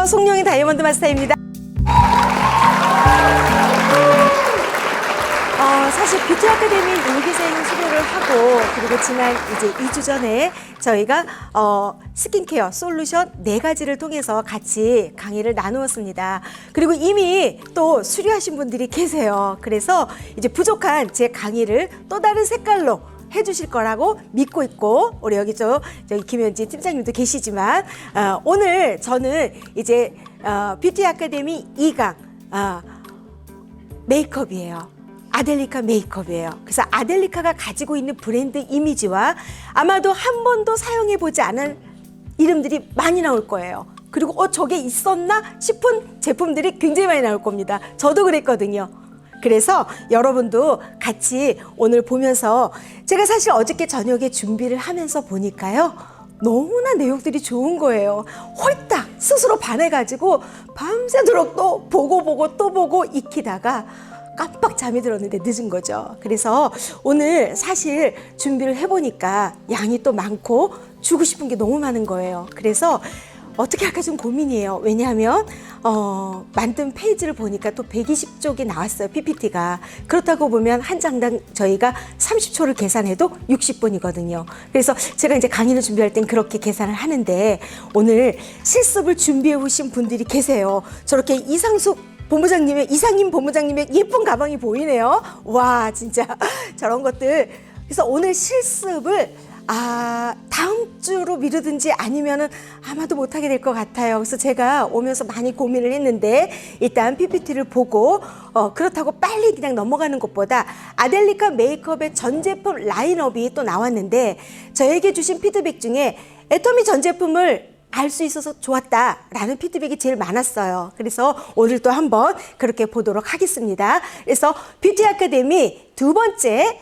안녕하세요. 송영인 다이아몬드 마스터입니다. 사실 뷰티 아카데미 일기생 수료를 하고 그리고 지난 이제 2주 전에 저희가 스킨케어 솔루션 4가지를 통해서 같이 강의를 나누었습니다. 그리고 이미 또 수료하신 분들이 계세요. 그래서 이제 부족한 제 강의를 또 다른 색깔로 해주실 거라고 믿고 있고, 우리 여기 저기 김현지 팀장님도 계시지만 오늘 저는 이제 뷰티 아카데미 2강 메이크업이에요. 아델리카 메이크업이에요. 그래서 아델리카가 가지고 있는 브랜드 이미지와 아마도 한 번도 사용해보지 않은 이름들이 많이 나올 거예요. 그리고 저게 있었나 싶은 제품들이 굉장히 많이 나올 겁니다. 저도 그랬거든요. 그래서 여러분도 같이 오늘 보면서, 제가 사실 어저께 저녁에 준비를 하면서 보니까요, 너무나 내용들이 좋은 거예요. 홀딱 스스로 반해가지고 밤새도록 또 보고 익히다가 깜빡 잠이 들었는데 늦은 거죠. 그래서 오늘 사실 준비를 해보니까 양이 또 많고 주고 싶은 게 너무 많은 거예요. 그래서 어떻게 할까 좀 고민이에요. 왜냐하면 만든 페이지를 보니까 또 120쪽이 나왔어요. PPT가. 그렇다고 보면 한 장당 저희가 30초를 계산해도 60분이거든요. 그래서 제가 이제 강의를 준비할 땐 그렇게 계산을 하는데, 오늘 실습을 준비해 오신 분들이 계세요. 저렇게 이상임 본부장님의 예쁜 가방이 보이네요. 와, 진짜 저런 것들. 그래서 오늘 실습을 다음 주로 미루든지 아니면은 아마도 못하게 될 것 같아요. 그래서 제가 오면서 많이 고민을 했는데, 일단 PPT를 보고 그렇다고 빨리 그냥 넘어가는 것보다 아델리카 메이크업의 전 제품 라인업이 또 나왔는데, 저에게 주신 피드백 중에 애터미 전 제품을 알 수 있어서 좋았다라는 피드백이 제일 많았어요. 그래서 오늘 또 한번 그렇게 보도록 하겠습니다. 그래서 뷰티 아카데미 2번째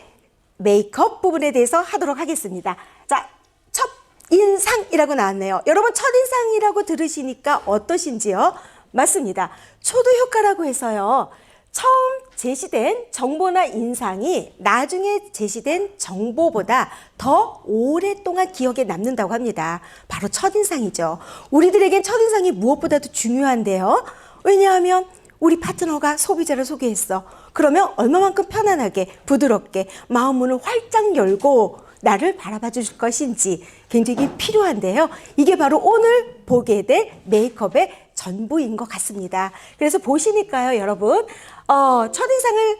메이크업 부분에 대해서 하도록 하겠습니다. 자, 첫인상이라고 나왔네요. 여러분, 첫인상이라고 들으시니까 어떠신지요? 맞습니다. 초도 효과라고 해서요, 처음 제시된 정보나 인상이 나중에 제시된 정보보다 더 오랫동안 기억에 남는다고 합니다. 바로 첫인상이죠. 우리들에겐 첫인상이 무엇보다도 중요한데요. 왜냐하면 우리 파트너가 소비자를 소개했어. 그러면 얼마만큼 편안하게 부드럽게 마음 문을 활짝 열고 나를 바라봐 주실 것인지 굉장히 필요한데요. 이게 바로 오늘 보게 될 메이크업의 전부인 것 같습니다. 그래서 보시니까요, 여러분, 첫인상을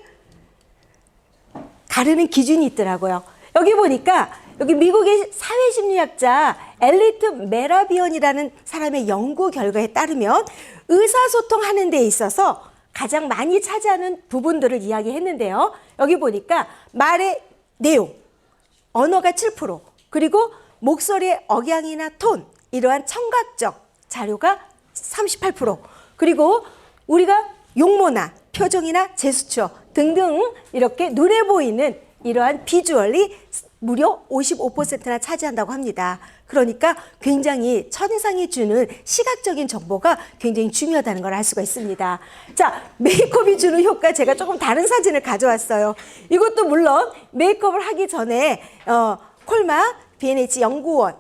가르는 기준이 있더라고요. 여기 보니까 여기 미국의 사회심리학자 엘리트 메라비언이라는 사람의 연구 결과에 따르면 의사소통하는 데 있어서 가장 많이 차지하는 부분들을 이야기했는데요. 여기 보니까 말의 내용, 언어가 7%, 그리고 목소리의 억양이나 톤, 이러한 청각적 자료가 38%, 그리고 우리가 용모나 표정이나 제스처 등등 이렇게 눈에 보이는 이러한 비주얼이 무려 55%나 차지한다고 합니다. 그러니까 굉장히 첫인상이 주는 시각적인 정보가 굉장히 중요하다는 걸 알 수가 있습니다. 자, 메이크업이 주는 효과, 제가 조금 다른 사진을 가져왔어요. 이것도 물론 메이크업을 하기 전에 콜마 B&H 연구원,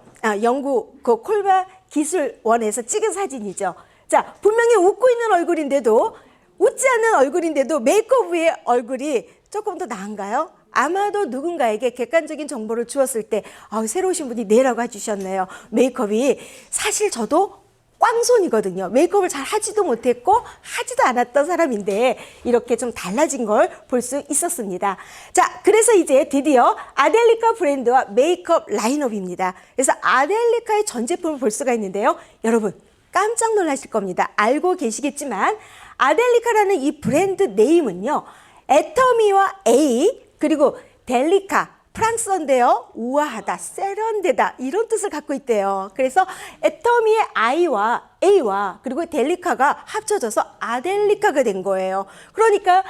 그 콜마 기술원에서 찍은 사진이죠. 자, 분명히 웃고 있는 얼굴인데도, 웃지 않는 얼굴인데도 메이크업 후의 얼굴이 조금 더 나은가요? 아마도 누군가에게 객관적인 정보를 주었을 때 새로 오신 분이 네라고 해주셨네요. 메이크업이, 사실 저도 꽝손이거든요. 메이크업을 잘 하지도 못했고 하지도 않았던 사람인데 이렇게 좀 달라진 걸 볼 수 있었습니다. 자, 그래서 이제 드디어 아델리카 브랜드와 메이크업 라인업입니다. 그래서 아델리카의 전 제품을 볼 수가 있는데요. 여러분, 깜짝 놀라실 겁니다. 알고 계시겠지만 아델리카라는 이 브랜드 네임은요, 애터미와 A, 그리고 델리카, 프랑스어인데요, 우아하다, 세련되다, 이런 뜻을 갖고 있대요. 그래서 애터미의 I와 A와 그리고 델리카가 합쳐져서 아델리카가 된 거예요. 그러니까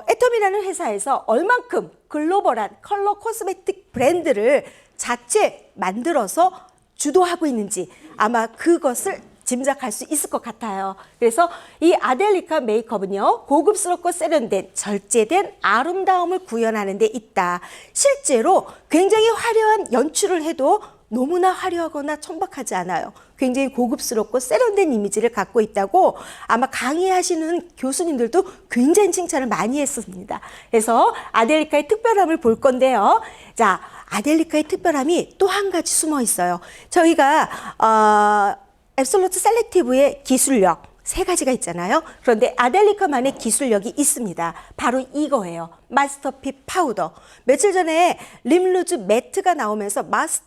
애터미라는 회사에서 얼만큼 글로벌한 컬러 코스메틱 브랜드를 자체 만들어서 주도하고 있는지 아마 그것을 짐작할 수 있을 것 같아요. 그래서 이 아델리카 메이크업은요, 고급스럽고 세련된 절제된 아름다움을 구현하는 데 있다. 실제로 굉장히 화려한 연출을 해도 너무나 화려하거나 천박하지 않아요. 굉장히 고급스럽고 세련된 이미지를 갖고 있다고 아마 강의하시는 교수님들도 굉장히 칭찬을 많이 했습니다. 그래서 아델리카의 특별함을 볼 건데요. 자, 아델리카의 특별함이 또 한 가지 숨어 있어요. 저희가 앱솔루트 셀렉티브의 기술력 세 가지가 있잖아요. 그런데 아델리카만의 기술력이 있습니다. 바로 이거예요. 마스터핏 파우더. 며칠 전에 림루즈 매트가 나오면서 마스터핏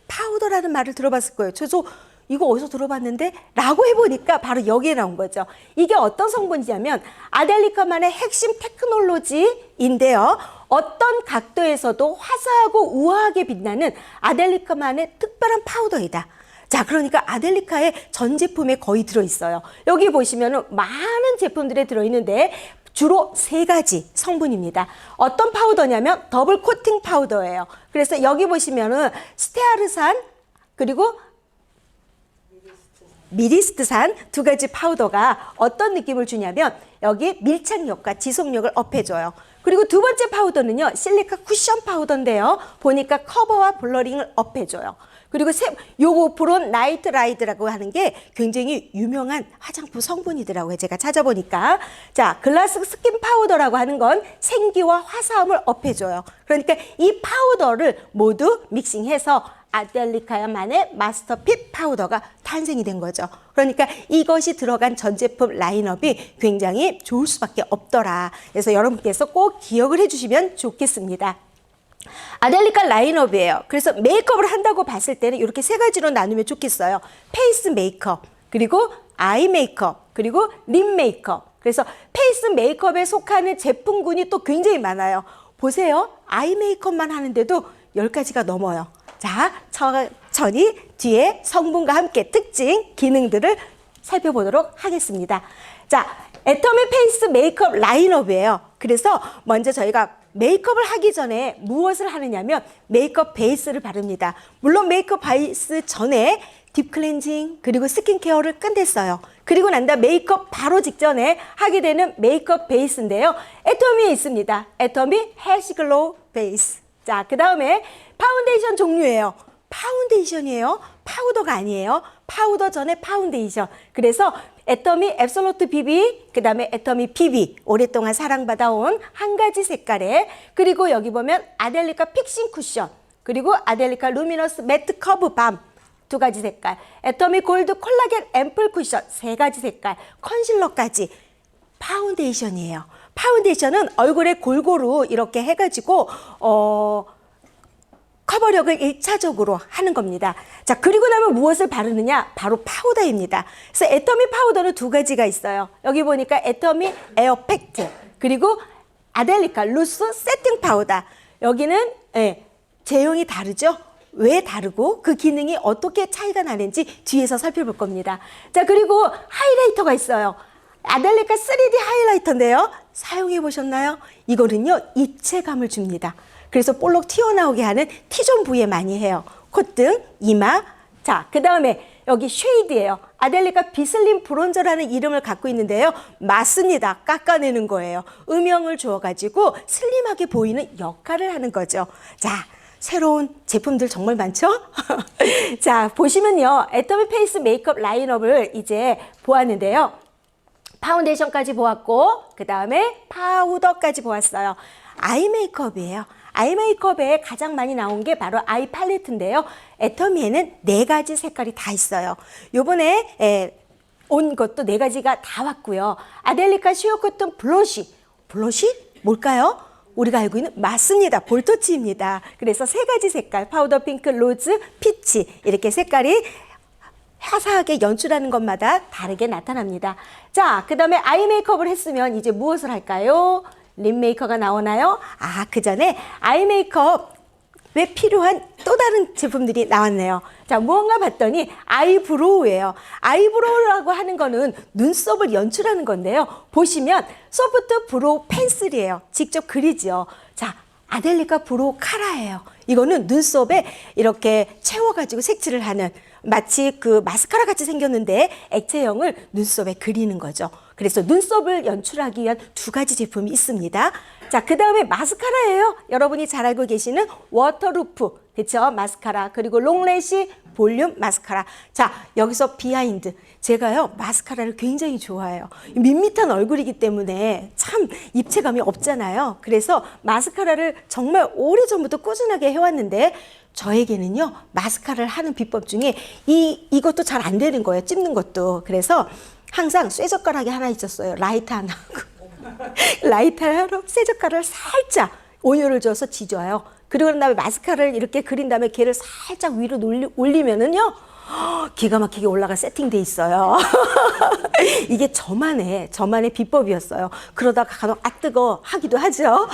파우더라는 말을 들어봤을 거예요. 저도 이거 어디서 들어봤는데? 라고 해보니까 바로 여기에 나온 거죠. 이게 어떤 성분이냐면 아델리카만의 핵심 테크놀로지인데요. 어떤 각도에서도 화사하고 우아하게 빛나는 아델리카만의 특별한 파우더이다. 자, 그러니까 아델리카의 전 제품에 거의 들어있어요. 여기 보시면은 많은 제품들에 들어있는데 주로 세 가지 성분입니다. 어떤 파우더냐면 더블 코팅 파우더예요. 그래서 여기 보시면은 스테아르산 그리고 미리스트산 두 가지 파우더가 어떤 느낌을 주냐면 여기 밀착력과 지속력을 업해줘요. 그리고 두 번째 파우더는요, 실리카 쿠션 파우더인데요. 보니까 커버와 블러링을 업해줘요. 그리고 요거 브론 나이트 라이드라고 하는 게 굉장히 유명한 화장품 성분이더라고요. 제가 찾아보니까. 자, 글라스 스킨 파우더라고 하는 건 생기와 화사함을 업해줘요. 그러니까 이 파우더를 모두 믹싱해서 아델리카만의 마스터핏 파우더가 탄생이 된 거죠. 그러니까 이것이 들어간 전 제품 라인업이 굉장히 좋을 수밖에 없더라. 그래서 여러분께서 꼭 기억을 해주시면 좋겠습니다. 아델리카 라인업이에요. 그래서 메이크업을 한다고 봤을 때는 이렇게 세 가지로 나누면 좋겠어요. 페이스 메이크업, 그리고 아이 메이크업, 그리고 립 메이크업. 그래서 페이스 메이크업에 속하는 제품군이 또 굉장히 많아요. 보세요. 아이 메이크업만 하는데도 10가지가 넘어요. 자, 천천히 뒤에 성분과 함께 특징, 기능들을 살펴보도록 하겠습니다. 자, 애터미 페이스 메이크업 라인업이에요. 그래서 먼저 저희가 메이크업을 하기 전에 무엇을 하느냐면 메이크업 베이스를 바릅니다. 물론 메이크업 베이스 전에 딥 클렌징 그리고 스킨케어를 끝냈어요. 그리고 난 다음 메이크업 바로 직전에 하게 되는 메이크업 베이스인데요. 애터미에 있습니다. 애터미 해시글로우 베이스. 자, 그 다음에 파운데이션 종류예요. 파운데이션이에요. 파우더가 아니에요. 파우더 전에 파운데이션. 그래서 애터미 앱솔루트 BB, 그 다음에 애터미 BB, 오랫동안 사랑받아온 한 가지 색깔에, 그리고 여기 보면 아델리카 픽싱 쿠션, 그리고 아델리카 루미너스 매트 커브 밤, 두 가지 색깔, 애터미 골드 콜라겐 앰플 쿠션, 세 가지 색깔, 컨실러까지. 파운데이션이에요. 파운데이션은 얼굴에 골고루 이렇게 해가지고 커버력을 1차적으로 하는 겁니다. 자, 그리고 나면 무엇을 바르느냐? 바로 파우더입니다. 그래서 애터미 파우더는 두 가지가 있어요. 여기 보니까 애터미 에어팩트, 그리고 아델리카 루스 세팅 파우더. 여기는 제형이 다르죠? 왜 다르고 그 기능이 어떻게 차이가 나는지 뒤에서 살펴볼 겁니다. 자, 그리고 하이라이터가 있어요. 아델리카 3D 하이라이터인데요. 사용해 보셨나요? 이거는요, 입체감을 줍니다. 그래서 볼록 튀어나오게 하는 T존 부위에 많이 해요. 콧등, 이마. 자, 그 다음에 여기 쉐이드예요. 아델리카 비슬림 브론저라는 이름을 갖고 있는데요. 맞습니다. 깎아내는 거예요. 음영을 주어가지고 슬림하게 보이는 역할을 하는 거죠. 자, 새로운 제품들 정말 많죠? 자, 보시면요. 애터미 페이스 메이크업 라인업을 이제 보았는데요. 파운데이션까지 보았고, 그 다음에 파우더까지 보았어요. 아이 메이크업이에요. 아이 메이크업에 가장 많이 나온 게 바로 아이 팔레트인데요. 애터미에는 4가지 색깔이 다 있어요. 요번에 온 것도 4가지가 다 왔고요. 아델리카 시어 코튼 블러쉬. 블러쉬? 뭘까요? 우리가 알고 있는 맞습니다. 볼터치입니다. 그래서 3가지 색깔, 파우더 핑크, 로즈, 피치 이렇게 색깔이 화사하게 연출하는 것마다 다르게 나타납니다. 자, 그 다음에 아이 메이크업을 했으면 이제 무엇을 할까요? 립 메이커가 나오나요? 아, 그 전에 아이 메이크업에 필요한 또 다른 제품들이 나왔네요. 자, 무언가 봤더니 아이브로우예요. 아이브로우라고 하는 거는 눈썹을 연출하는 건데요. 보시면 소프트 브로우 펜슬이에요. 직접 그리죠. 자, 아델리카 브로우 카라예요. 이거는 눈썹에 이렇게 채워가지고 색칠을 하는, 마치 그 마스카라 같이 생겼는데 액체형을 눈썹에 그리는 거죠. 그래서 눈썹을 연출하기 위한 2가지 제품이 있습니다. 자, 그 다음에 마스카라예요. 여러분이 잘 알고 계시는 워터루프 그쵸? 마스카라. 그리고 롱래쉬 볼륨 마스카라. 자, 여기서 비하인드. 제가요, 마스카라를 굉장히 좋아해요. 밋밋한 얼굴이기 때문에 참 입체감이 없잖아요. 그래서 마스카라를 정말 오래전부터 꾸준하게 해왔는데, 저에게는요, 마스카라를 하는 비법 중에 이것도 잘 안 되는 거예요. 찝는 것도. 그래서 항상 쇠젓가락이 하나 있었어요. 라이터 하나 하고. 라이터로 쇠젓가락을 살짝 오일을 줘서 지져요. 그리고 난 다음에 마스카라를 이렇게 그린 다음에 걔를 살짝 위로 올리면은요, 기가 막히게 올라가 세팅돼 있어요. 이게 저만의 비법이었어요. 그러다가 간혹 뜨거 하기도 하죠.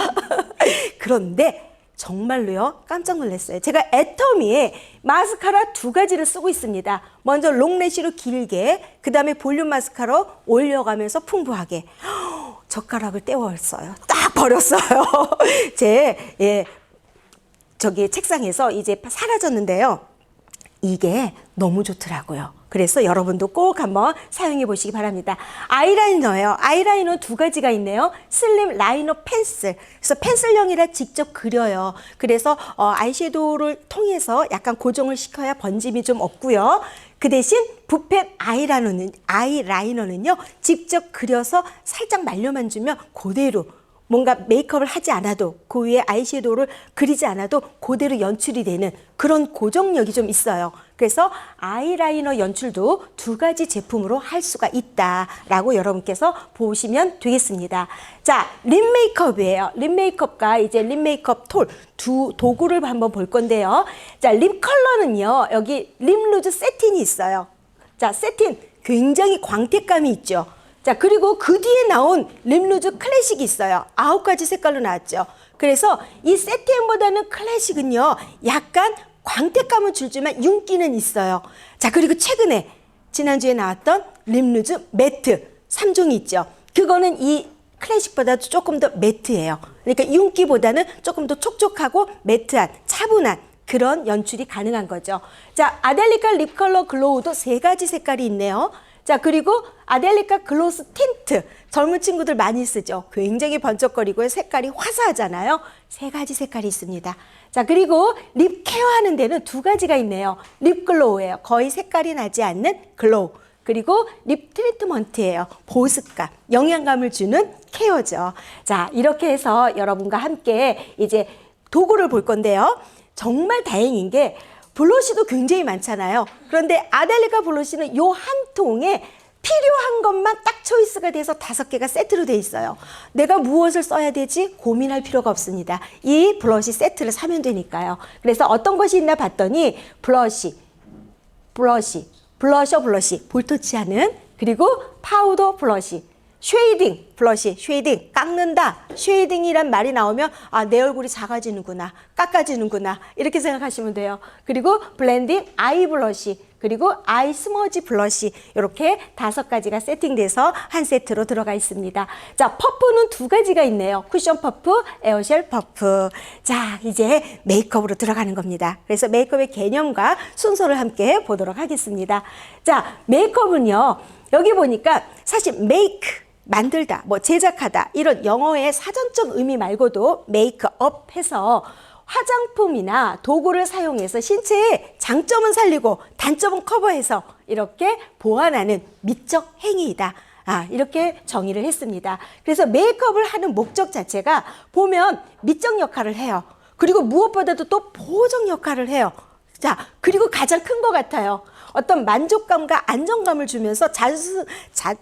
그런데 정말로요, 깜짝 놀랐어요. 제가 애터미에 마스카라 2가지를 쓰고 있습니다. 먼저 롱래쉬로 길게, 그 다음에 볼륨 마스카라 올려가면서 풍부하게. 젓가락을 떼웠어요. 딱 버렸어요. 저기 책상에서 이제 사라졌는데요. 이게 너무 좋더라고요. 그래서 여러분도 꼭 한번 사용해 보시기 바랍니다. 아이라이너예요. 아이라이너 2가지가 있네요. 슬림 라이너 펜슬. 그래서 펜슬형이라 직접 그려요. 그래서 아이섀도우를 통해서 약간 고정을 시켜야 번짐이 좀 없고요. 그 대신 붓펜 아이라이너는요, 직접 그려서 살짝 말려만 주면 그대로 뭔가 메이크업을 하지 않아도, 그 위에 아이섀도우를 그리지 않아도 그대로 연출이 되는 그런 고정력이 좀 있어요. 그래서 아이라이너 연출도 2가지 제품으로 할 수가 있다라고 여러분께서 보시면 되겠습니다. 자, 립 메이크업이에요. 립 메이크업과 이제 립 메이크업 톨 두 도구를 한번 볼 건데요. 자, 립 컬러는요, 여기 립 루즈 세틴이 있어요. 자, 세틴 굉장히 광택감이 있죠. 자, 그리고 그 뒤에 나온 립루즈 클래식이 있어요. 9가지 색깔로 나왔죠. 그래서 이 세팅보다는 클래식은요, 약간 광택감을 주지만 윤기는 있어요. 자, 그리고 최근에 지난주에 나왔던 립루즈 매트 3종이 있죠. 그거는 이 클래식보다도 조금 더 매트예요. 그러니까 윤기보다는 조금 더 촉촉하고 매트한, 차분한 그런 연출이 가능한 거죠. 자, 아델리카 립 컬러 글로우도 3가지 색깔이 있네요. 자, 그리고 아델리카 글로스 틴트, 젊은 친구들 많이 쓰죠. 굉장히 번쩍거리고 색깔이 화사하잖아요. 3가지 색깔이 있습니다. 자, 그리고 립 케어하는 데는 2가지가 있네요. 립 글로우예요. 거의 색깔이 나지 않는 글로우. 그리고 립 트리트먼트예요. 보습감, 영양감을 주는 케어죠. 자, 이렇게 해서 여러분과 함께 이제 도구를 볼 건데요. 정말 다행인 게 블러쉬도 굉장히 많잖아요. 그런데 아델리카 블러쉬는 요 한 통에 필요한 것만 딱 초이스가 돼서 5개가 세트로 돼 있어요. 내가 무엇을 써야 되지? 고민할 필요가 없습니다. 이 블러쉬 세트를 사면 되니까요. 그래서 어떤 것이 있나 봤더니 블러쉬, 블러셔 블러쉬, 볼터치 하는, 그리고 파우더 블러쉬, 쉐이딩 블러쉬, 쉐이딩, 깎는다. 쉐이딩이란 말이 나오면 아, 내 얼굴이 작아지는구나, 깎아지는구나, 이렇게 생각하시면 돼요. 그리고 블렌딩 아이 블러쉬, 그리고 아이 스머지 블러쉬, 이렇게 5가지가 세팅돼서 한 세트로 들어가 있습니다. 자, 퍼프는 2가지가 있네요. 쿠션 퍼프, 에어쉘 퍼프. 자, 이제 메이크업으로 들어가는 겁니다. 그래서 메이크업의 개념과 순서를 함께 보도록 하겠습니다. 자, 메이크업은요, 여기 보니까 사실 메이크, 만들다, 뭐 제작하다, 이런 영어의 사전적 의미 말고도 메이크업 해서 화장품이나 도구를 사용해서 신체의 장점은 살리고 단점은 커버해서 이렇게 보완하는 미적 행위이다. 이렇게 정의를 했습니다. 그래서 메이크업을 하는 목적 자체가 보면 미적 역할을 해요. 그리고 무엇보다도 또 보호적 역할을 해요. 자, 그리고 가장 큰 것 같아요. 어떤 만족감과 안정감을 주면서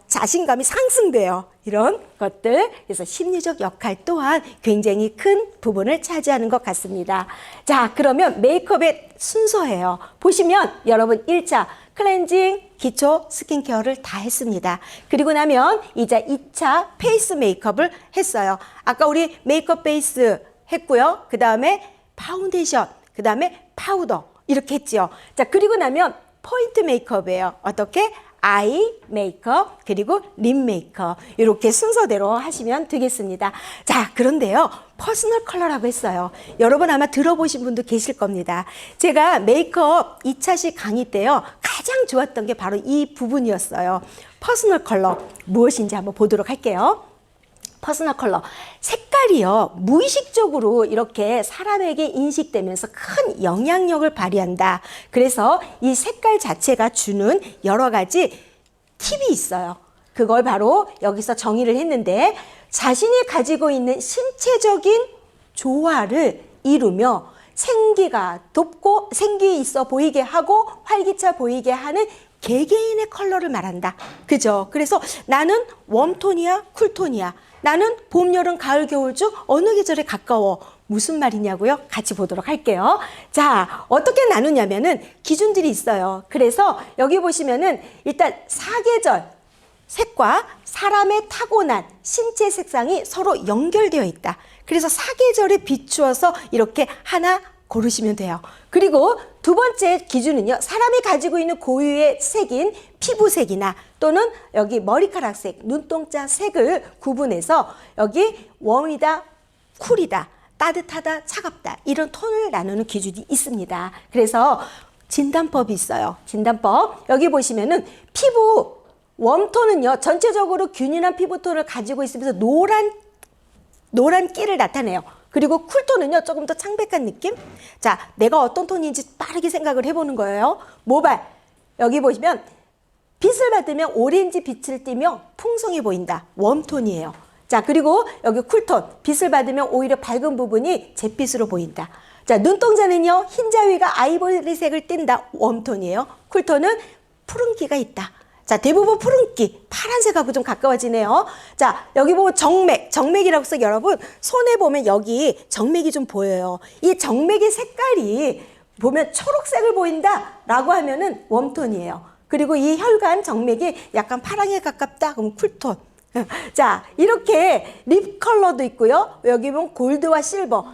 자신감이 상승돼요. 이런 것들. 그래서 심리적 역할 또한 굉장히 큰 부분을 차지하는 것 같습니다. 자, 그러면 메이크업의 순서예요. 보시면 여러분 1차 클렌징, 기초 스킨케어를 다 했습니다. 그리고 나면 이제 2차 페이스 메이크업을 했어요. 아까 우리 메이크업 베이스 했고요. 그 다음에 파운데이션, 그 다음에 파우더 이렇게 했죠. 자, 그리고 나면 포인트 메이크업이에요. 어떻게? 아이 메이크업, 그리고 립 메이크업, 이렇게 순서대로 하시면 되겠습니다. 자, 그런데요, 퍼스널 컬러라고 했어요. 여러분 아마 들어보신 분도 계실 겁니다. 제가 메이크업 2차식 강의 때요, 가장 좋았던 게 바로 이 부분이었어요. 퍼스널 컬러 무엇인지 한번 보도록 할게요. 퍼스널 컬러. 색깔이요, 무의식적으로 이렇게 사람에게 인식되면서 큰 영향력을 발휘한다. 그래서 이 색깔 자체가 주는 여러 가지 팁이 있어요. 그걸 바로 여기서 정의를 했는데, 자신이 가지고 있는 신체적인 조화를 이루며 생기가 돋고 생기 있어 보이게 하고 활기차 보이게 하는 개개인의 컬러를 말한다. 그죠? 그래서 나는 웜톤이야, 쿨톤이야. 나는 봄, 여름, 가을, 겨울 중 어느 계절에 가까워. 무슨 말이냐고요? 같이 보도록 할게요. 자, 어떻게 나누냐면은 기준들이 있어요. 그래서 여기 보시면은 일단 사계절 색과 사람의 타고난 신체 색상이 서로 연결되어 있다. 그래서 사계절에 비추어서 이렇게 하나 고르시면 돼요. 그리고 두 번째 기준은요, 사람이 가지고 있는 고유의 색인 피부색이나 또는 여기 머리카락색, 눈동자 색을 구분해서 여기 웜이다, 쿨이다, 따뜻하다, 차갑다, 이런 톤을 나누는 기준이 있습니다. 그래서 진단법이 있어요. 진단법. 여기 보시면은 피부 웜톤은요, 전체적으로 균일한 피부톤을 가지고 있으면서 노란 끼를 나타내요. 그리고 쿨톤은요, 조금 더 창백한 느낌? 자, 내가 어떤 톤인지 빠르게 생각을 해보는 거예요. 모발. 여기 보시면 빛을 받으면 오렌지 빛을 띠며 풍성해 보인다. 웜톤이에요. 자, 그리고 여기 쿨톤. 빛을 받으면 오히려 밝은 부분이 잿빛으로 보인다. 자, 눈동자는요, 흰자위가 아이보리색을 띈다. 웜톤이에요. 쿨톤은 푸른기가 있다. 자, 대부분 푸른기, 파란색하고 좀 가까워지네요. 자, 여기 보면 정맥이라고 해서 여러분, 손에 보면 여기 정맥이 좀 보여요. 이 정맥의 색깔이 보면 초록색을 보인다라고 하면은 웜톤이에요. 그리고 이 혈관 정맥이 약간 파랑에 가깝다, 그럼 쿨톤. 자, 이렇게 립 컬러도 있고요. 여기 보면 골드와 실버.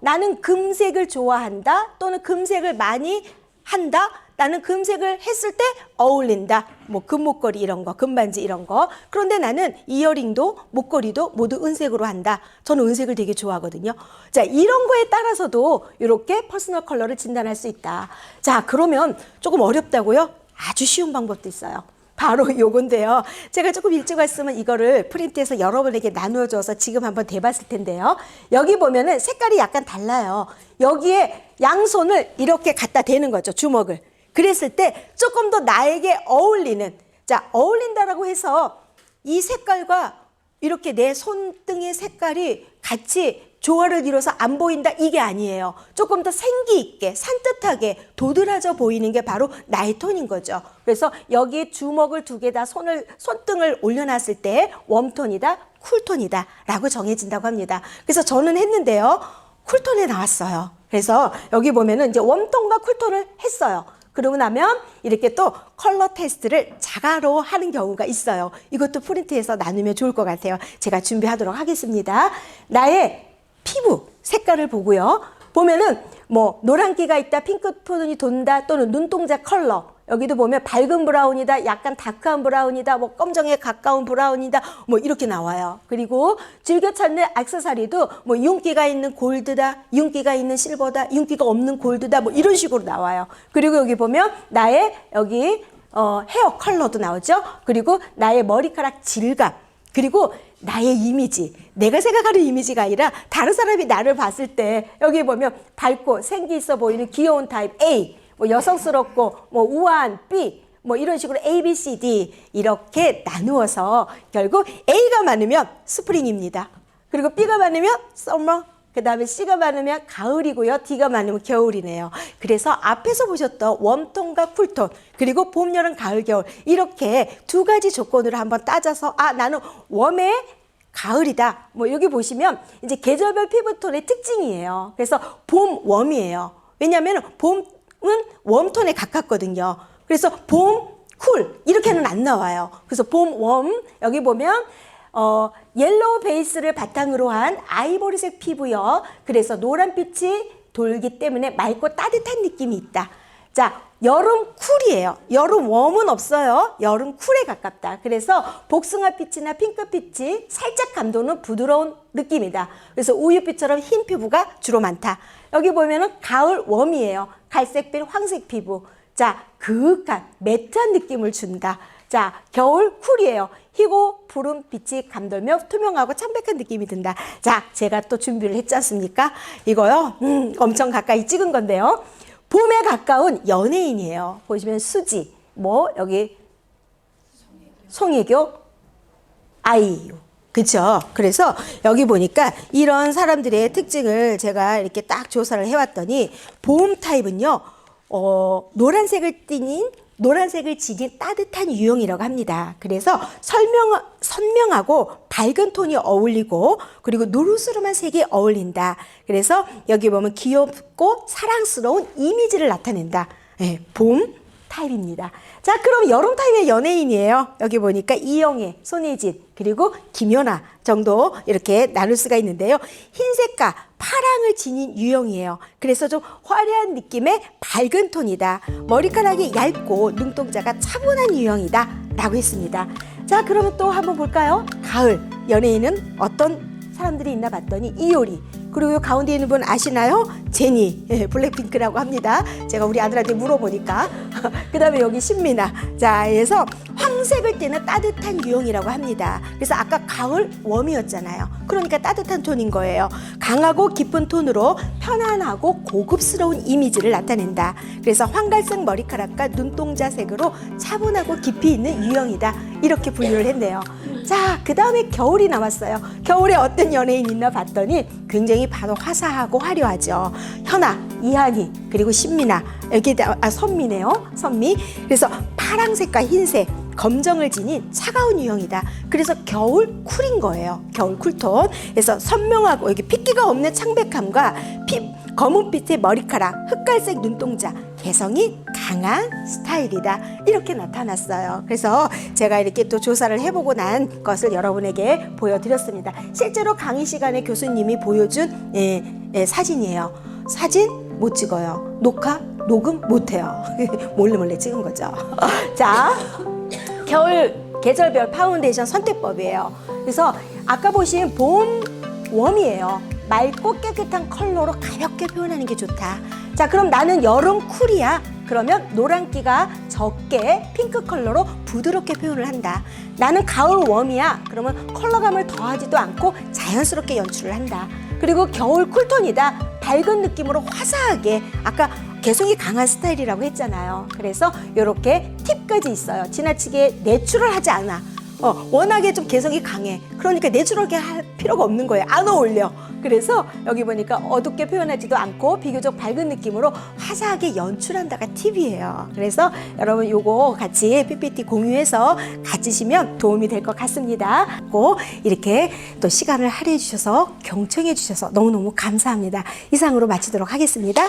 나는 금색을 좋아한다, 또는 금색을 많이 한다. 나는 금색을 했을 때 어울린다. 뭐 금목걸이 이런 거, 금반지 이런 거. 그런데 나는 이어링도 목걸이도 모두 은색으로 한다. 저는 은색을 되게 좋아하거든요. 자, 이런 거에 따라서도 이렇게 퍼스널 컬러를 진단할 수 있다. 자, 그러면 조금 어렵다고요? 아주 쉬운 방법도 있어요. 바로 요건데요. 제가 조금 일찍 왔으면 이거를 프린트해서 여러분에게 나누어줘서 지금 한번 대봤을 텐데요. 여기 보면은 색깔이 약간 달라요. 여기에 양손을 이렇게 갖다 대는 거죠, 주먹을. 그랬을 때 조금 더 나에게 어울리는, 자, 어울린다라고 해서 이 색깔과 이렇게 내 손등의 색깔이 같이 조화를 이뤄서 안 보인다, 이게 아니에요. 조금 더 생기 있게, 산뜻하게 도드라져 보이는 게 바로 나의 톤인 거죠. 그래서 여기 주먹을 두 개 다 손등을 올려놨을 때 웜톤이다, 쿨톤이다 라고 정해진다고 합니다. 그래서 저는 했는데요, 쿨톤에 나왔어요. 그래서 여기 보면은 이제 웜톤과 쿨톤을 했어요. 그러고 나면 이렇게 또 컬러 테스트를 자가로 하는 경우가 있어요. 이것도 프린트해서 나누면 좋을 것 같아요. 제가 준비하도록 하겠습니다. 나의 피부 색깔을 보고요. 보면은 뭐 노란기가 있다, 핑크톤이 돈다, 또는 눈동자 컬러. 여기도 보면 밝은 브라운이다, 약간 다크한 브라운이다, 뭐 검정에 가까운 브라운이다, 뭐 이렇게 나와요. 그리고 즐겨 찾는 액세서리도 뭐 윤기가 있는 골드다, 윤기가 있는 실버다, 윤기가 없는 골드다, 뭐 이런 식으로 나와요. 그리고 여기 보면 나의 여기 헤어 컬러도 나오죠. 그리고 나의 머리카락 질감, 그리고 나의 이미지, 내가 생각하는 이미지가 아니라 다른 사람이 나를 봤을 때 여기 보면 밝고 생기 있어 보이는 귀여운 타입 A, 뭐 여성스럽고 뭐 우아한 B, 뭐 이런 식으로 A, B, C, D 이렇게 나누어서 결국 A가 많으면 스프링입니다. 그리고 B가 많으면 서머, 그 다음에 C가 많으면 가을이고요. D가 많으면 겨울이네요. 그래서 앞에서 보셨던 웜톤과 쿨톤, 그리고 봄, 여름, 가을, 겨울 이렇게 두 가지 조건으로 한번 따져서 나는 웜에 가을이다. 뭐 여기 보시면 이제 계절별 피부톤의 특징이에요. 그래서 봄 웜이에요. 왜냐하면 봄은 웜톤에 가깝거든요. 그래서 봄, 쿨 이렇게는 안 나와요. 그래서 봄, 웜 여기 보면 옐로우 베이스를 바탕으로 한 아이보리색 피부요. 그래서 노란빛이 돌기 때문에 맑고 따뜻한 느낌이 있다. 자, 여름 쿨이에요. 여름 웜은 없어요. 여름 쿨에 가깝다. 그래서 복숭아빛이나 핑크빛이 살짝 감도는 부드러운 느낌이다. 그래서 우유빛처럼 흰 피부가 주로 많다. 여기 보면은 가을 웜이에요. 갈색빛, 황색 피부. 자, 그윽한 매트한 느낌을 준다. 자, 겨울 쿨이에요. 희고 푸른 빛이 감돌며 투명하고 창백한 느낌이 든다. 자, 제가 또 준비를 했지 않습니까? 이거요, 엄청 가까이 찍은 건데요. 봄에 가까운 연예인이에요. 보시면 수지, 뭐 여기 송혜교, 아이유. 그쵸? 그래서 여기 보니까 이런 사람들의 특징을 제가 이렇게 딱 조사를 해왔더니 봄 타입은요, 노란색을 지닌 따뜻한 유형이라고 합니다. 그래서 선명하고 밝은 톤이 어울리고 그리고 노르스름한 색이 어울린다. 그래서 여기 보면 귀엽고 사랑스러운 이미지를 나타낸다. 네, 봄 타입입니다. 자, 그럼 여름 타입의 연예인이에요. 여기 보니까 이영애, 손예진, 그리고 김연아 정도 이렇게 나눌 수가 있는데요. 흰색과 파랑을 지닌 유형이에요. 그래서 좀 화려한 느낌의 밝은 톤이다. 머리카락이 얇고 눈동자가 차분한 유형이다 라고 했습니다. 자, 그러면 또 한번 볼까요? 가을 연예인은 어떤 사람들이 있나 봤더니 이효리, 그리고 가운데 있는 분 아시나요? 제니, 블랙핑크라고 합니다. 제가 우리 아들한테 물어보니까. 그 다음에 여기 신미나. 자, 그래서 황색을 띠는 따뜻한 유형이라고 합니다. 그래서 아까 가을 웜이었잖아요. 그러니까 따뜻한 톤인 거예요. 강하고 깊은 톤으로 편안하고 고급스러운 이미지를 나타낸다. 그래서 황갈색 머리카락과 눈동자 색으로 차분하고 깊이 있는 유형이다. 이렇게 분류를 했네요. 자, 그 다음에 겨울이 나왔어요. 겨울에 어떤 연예인 있나 봤더니 굉장히 바로 화사하고 화려하죠. 현아, 이한희, 그리고 신미나, 여기 선미네요. 선미. 그래서 파랑색과 흰색, 검정을 지닌 차가운 유형이다. 그래서 겨울 쿨인 거예요. 겨울 쿨톤. 그래서 선명하고 여기 핏기가 없는 창백함과 검은빛의 머리카락, 흑갈색 눈동자, 개성이 강한 스타일이다. 이렇게 나타났어요. 그래서 제가 이렇게 또 조사를 해보고 난 것을 여러분에게 보여드렸습니다. 실제로 강의 시간에 교수님이 보여준 사진이에요. 사진 못 찍어요. 녹음 못 해요. 몰래 찍은 거죠. 자, 겨울 계절별 파운데이션 선택법이에요. 그래서 아까 보신 봄 웜이에요. 맑고 깨끗한 컬러로 가볍게 표현하는 게 좋다. 자, 그럼 나는 여름 쿨이야. 그러면 노란기가 적게 핑크 컬러로 부드럽게 표현을 한다. 나는 가을 웜이야. 그러면 컬러감을 더하지도 않고 자연스럽게 연출을 한다. 그리고 겨울 쿨톤이다. 밝은 느낌으로 화사하게, 아까 개성이 강한 스타일이라고 했잖아요. 그래서 이렇게 팁까지 있어요. 지나치게 내추럴하지 않아. 워낙에 좀 개성이 강해. 그러니까 내추럴하게 할 필요가 없는 거예요. 안 어울려. 그래서 여기 보니까 어둡게 표현하지도 않고 비교적 밝은 느낌으로 화사하게 연출한다가 팁이에요. 그래서 여러분 요거 같이 PPT 공유해서 가지시면 도움이 될 것 같습니다. 꼭 이렇게 또 시간을 할애해 주셔서 경청해 주셔서 너무너무 감사합니다. 이상으로 마치도록 하겠습니다.